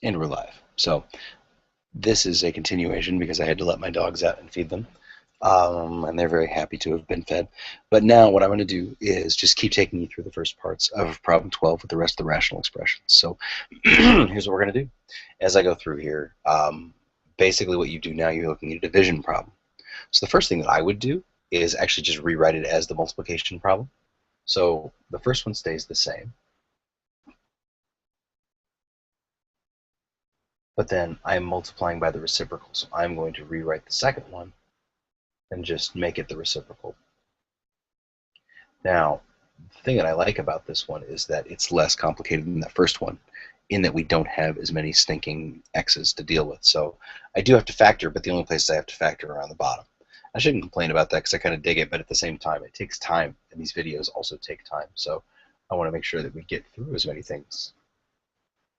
And we're live. So this is a continuation because I had to let my dogs out and feed them. And they're very happy to have been fed. But now what I'm going to do is just keep taking you through the first parts of problem 12 with the rest of the rational expressions. So here's what we're going to do. As I go through here, basically what you do now, you're looking at a division problem. So the first thing that I would do is actually just rewrite it as the multiplication problem. So the first one stays the same. But then I'm multiplying by the reciprocal. So I'm going to rewrite the second one and just make it the reciprocal. Now, the thing that I like about this one is that it's less complicated than the first one in that we don't have as many stinking x's to deal with. So I do have to factor, but the only places I have to factor are on the bottom. I shouldn't complain about that because I kind of dig it, but at the same time, it takes time, and these videos also take time. So I want to make sure that we get through as many things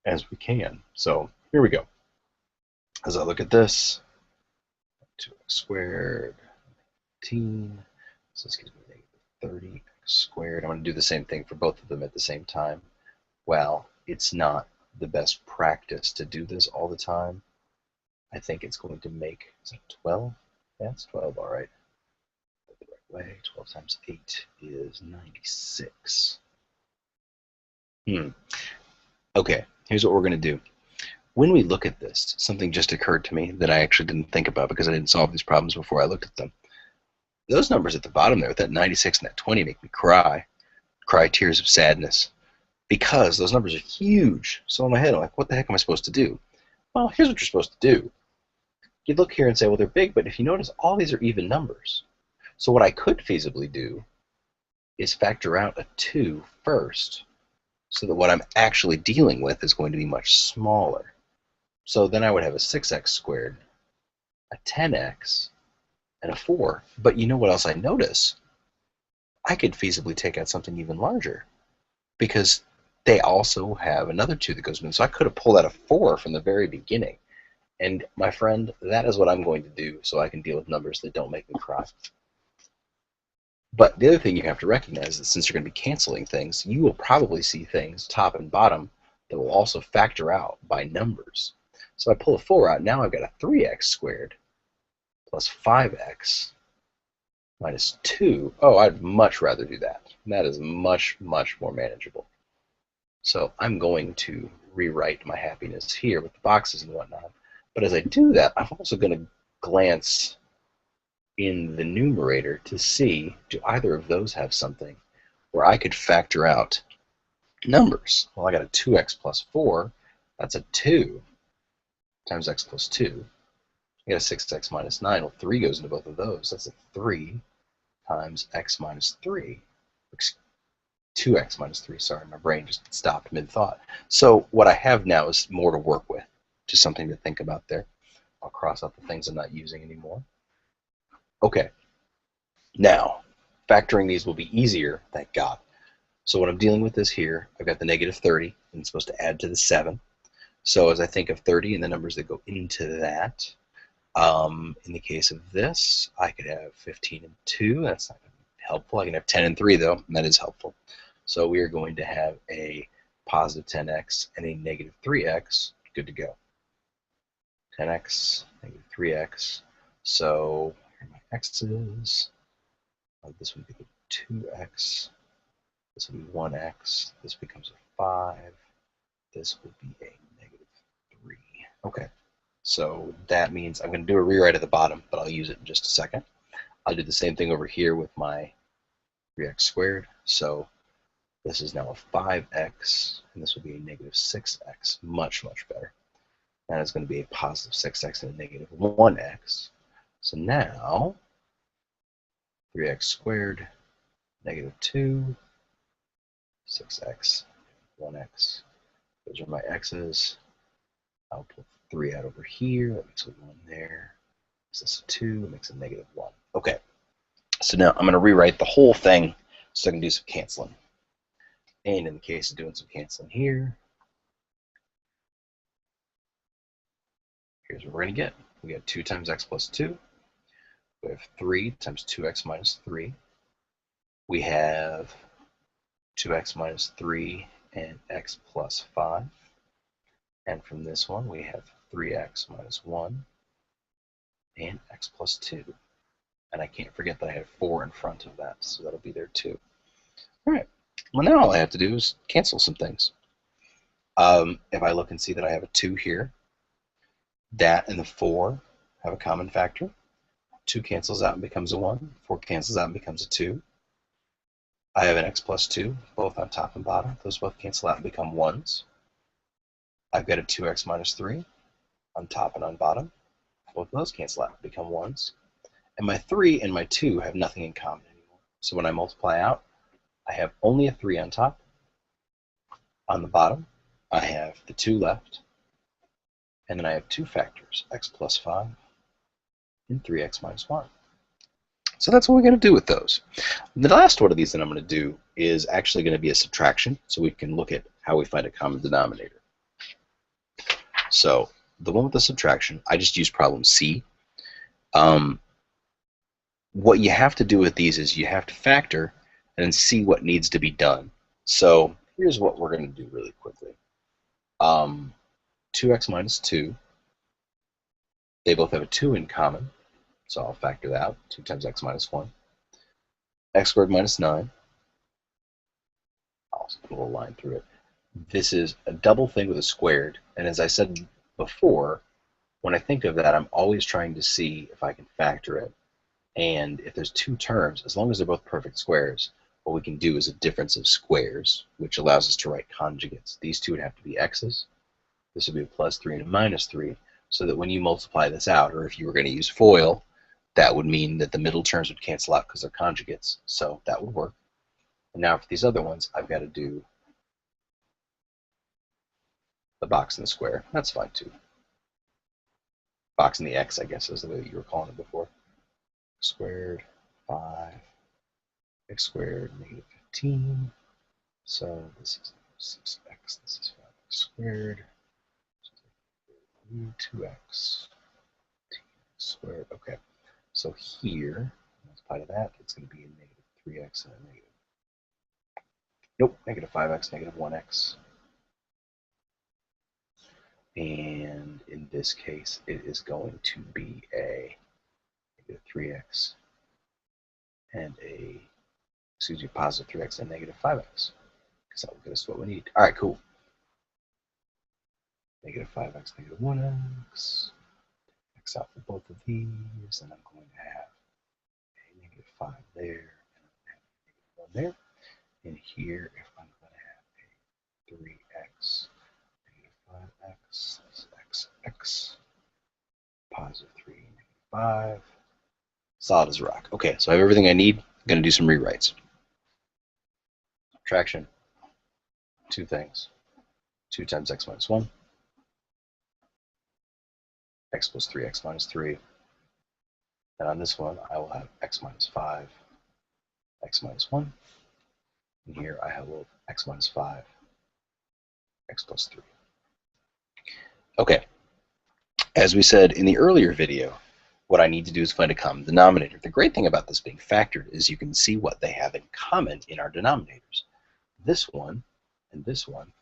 as we can. So here we go. As I look at this, 2x squared, 15, so this gives me negative 30x squared. I'm going to do the same thing for both of them at the same time. Well, it's not the best practice to do this all the time. I think it's going to make, is it 12? Yeah, it's 12, all right. The right way, 12 times 8 is 96. Okay, here's what we're going to do. When we look at this, something just occurred to me that I actually didn't think about because I didn't solve these problems before I looked at them. Those numbers at the bottom there, that 96 and that 20, make me cry tears of sadness, because those numbers are huge. So in my head, I'm like, what the heck am I supposed to do? Well, here's what you're supposed to do. You look here and say, well, they're big, but if you notice, all these are even numbers. So what I could feasibly do is factor out a 2 first, so that what I'm actually dealing with is going to be much smaller. So then I would have a 6x squared, a 10x, and a 4. But you know what else I notice? I could feasibly take out something even larger, because they also have another 2 that goes in. So I could have pulled out a 4 from the very beginning. And my friend, that is what I'm going to do so I can deal with numbers that don't make me cry. But the other thing you have to recognize is since you're going to be canceling things, you will probably see things top and bottom that will also factor out by numbers. So if I pull a 4 out, now I've got a 3x squared plus 5x minus 2. Oh, I'd much rather do that. That is much, much more manageable. So I'm going to rewrite my happiness here with the boxes and whatnot. But as I do that, I'm also going to glance in the numerator to see, do either of those have something where I could factor out numbers? Well, I got a 2x plus 4. That's a 2 times x plus 2. I got a 6x minus 9. Well, 3 goes into both of those. That's a 3 times x minus 3. 2x minus 3. Sorry, my brain just stopped mid-thought. So what I have now is more to work with, just something to think about there. I'll cross out the things I'm not using anymore. Okay, now factoring these will be easier, thank God. So when I'm dealing with this here, I've got the negative 30, and it's supposed to add to the 7. So as I think of 30 and the numbers that go into that, in the case of this, I could have 15 and 2. That's not going to be helpful. I can have 10 and 3, though, and that is helpful. So we are going to have a positive 10x and a negative 3x. Good to go. 10x, negative 3x. So here are my x's. This would be the 2x. This would be 1x. This becomes a 5. This would be a negative 3. Okay. So that means I'm going to do a rewrite at the bottom, but I'll use it in just a second. I'll do the same thing over here with my 3x squared. So this is now a 5x, and this will be a negative 6x. Much, much better. That is going to be a positive 6x and a negative 1x. So now 3x squared, negative 2, 6x, 1x. Those are my x's. I'll put 3 out over here. That makes a 1 there. Is this a 2? That makes a negative 1. Okay. So now I'm going to rewrite the whole thing so I can do some canceling. And in the case of doing some canceling here, here's what we're going to get. We got 2 times x plus 2. We have 3 times 2x minus 3. We have 2x minus 3 and x plus 5. And from this one, we have 3x minus 1 and x plus 2. And I can't forget that I have 4 in front of that, so that'll be there too. All right. Well, now all I have to do is cancel some things. If I look and see that I have a 2 here, that and the 4 have a common factor. 2 cancels out and becomes a 1. 4 cancels out and becomes a 2. I have an x plus 2, both on top and bottom. Those both cancel out and become 1s. I've got a 2x minus 3 on top and on bottom. Both of those cancel out and become 1s. And my 3 and my 2 have nothing in common anymore. So when I multiply out, I have only a 3 on top. On the bottom, I have the 2 left. And then I have 2 factors, x plus 5 and 3x minus 1. So that's what we're going to do with those. The last one of these that I'm going to do is actually going to be a subtraction, so we can look at how we find a common denominator. So the one with the subtraction, I just use problem C. What you have to do with these is you have to factor and then see what needs to be done. So here's what we're going to do really quickly. 2x minus 2, they both have a 2 in common, so I'll factor that out. 2 times x minus 1. X squared minus 9. I'll put a little line through it. This is a double thing with a squared, and as I said before, when I think of that, I'm always trying to see if I can factor it. And if there's 2 terms, as long as they're both perfect squares, what we can do is a difference of squares, which allows us to write conjugates. These two would have to be x's. This would be a plus 3 and a minus 3, so that when you multiply this out, or if you were going to use FOIL, that would mean that the middle terms would cancel out because they're conjugates. So that would work. And now for these other ones, I've got to do the box and the square. That's fine too. Box and the x, I guess, is the way that you were calling it before. Squared 5, x squared negative 15. So this is 6x, this is 5x squared. 2x squared. Okay, so here, multiply to that, it's going to be a negative 3x and a negative. Nope, negative 5x, negative 1x. And in this case, it is going to be a negative 3x and a, excuse me, positive 3x and negative 5x. Because that will get us what we need. All right, cool. Negative 5x, negative 1x. X out for both of these, and I'm going to have a negative 5 there, and I'm going to have a negative 1 there. And here, if I'm going to have a 3x, negative 5x, x, positive 3, negative 5, solid as a rock. Okay, so I have everything I need. I'm going to do some rewrites. Subtraction, 2 things. 2 times x minus 1. X plus 3x minus 3. And on this one, I will have x minus 5, x minus 1. And here I have x minus 5, x plus 3. Okay, as we said in the earlier video, what I need to do is find a common denominator. The great thing about this being factored is you can see what they have in common in our denominators. This one and this one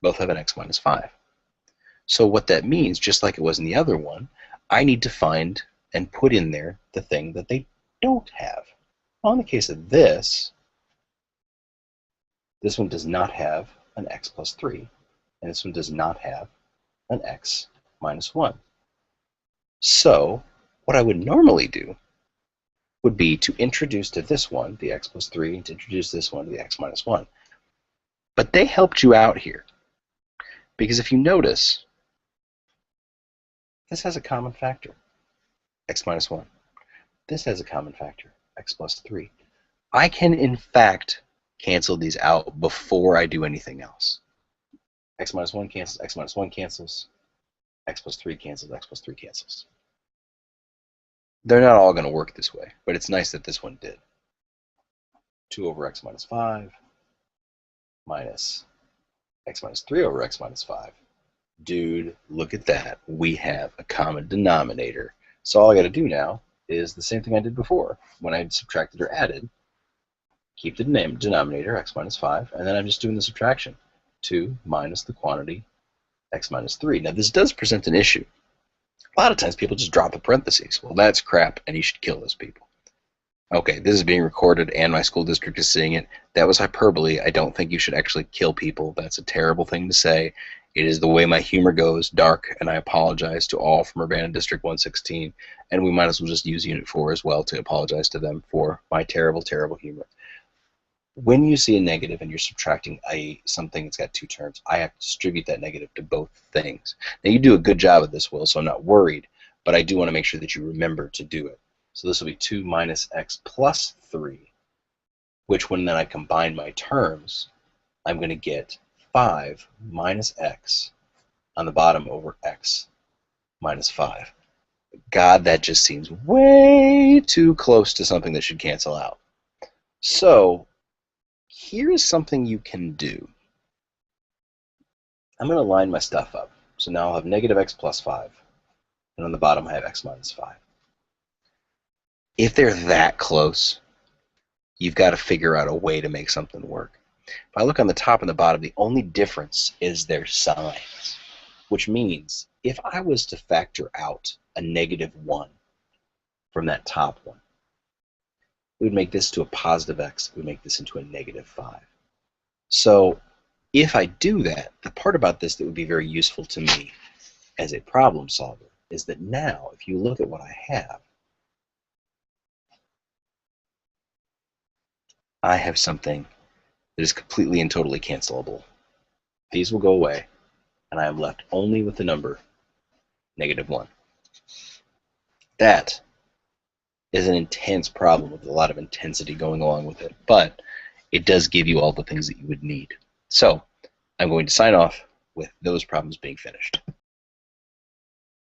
both have an x minus 5. So what that means, just like it was in the other one, I need to find and put in there the thing that they don't have. Well, in the case of this one does not have an x plus 3, and this one does not have an x minus 1. So what I would normally do would be to introduce to this one the x plus 3 and to introduce this one to the x minus 1. But they helped you out here, because if you notice, this has a common factor, x minus 1. This has a common factor, x plus 3. I can, in fact, cancel these out before I do anything else. X minus 1 cancels, x minus 1 cancels, x plus 3 cancels, x plus 3 cancels. They're not all going to work this way, but it's nice that this one did. 2 over x minus 5 minus x minus 3 over x minus 5. Dude, look at that. We have a common denominator. So all I got to do now is the same thing I did before when I subtracted or added. Keep the denominator, x minus 5, and then I'm just doing the subtraction. 2 minus the quantity x minus 3. Now, this does present an issue. A lot of times people just drop the parentheses. Well, that's crap, and you should kill those people. Okay, this is being recorded, and my school district is seeing it. That was hyperbole. I don't think you should actually kill people. That's a terrible thing to say. It is the way my humor goes, dark, and I apologize to all from Urbana District 116, and we might as well just use Unit 4 as well to apologize to them for my terrible, terrible humor. When you see a negative and you're subtracting something that's got two terms, I have to distribute that negative to both things. Now, you do a good job of this, Will, so I'm not worried, but I do want to make sure that you remember to do it. So this will be 2 minus x plus 3, which when then I combine my terms, I'm going to get 5 minus x on the bottom over x minus 5. God, that just seems way too close to something that should cancel out. So here's something you can do. I'm going to line my stuff up. So now I'll have negative x plus 5, and on the bottom I have x minus 5. If they're that close, you've got to figure out a way to make something work. If I look on the top and the bottom, the only difference is their signs, which means if I was to factor out a negative 1 from that top one, we would make this to a positive x, we would make this into a negative 5. So if I do that, the part about this that would be very useful to me as a problem solver is that now, if you look at what I have something that is completely and totally cancelable. These will go away, and I am left only with the number negative 1. That is an intense problem with a lot of intensity going along with it, but it does give you all the things that you would need. So I'm going to sign off with those problems being finished.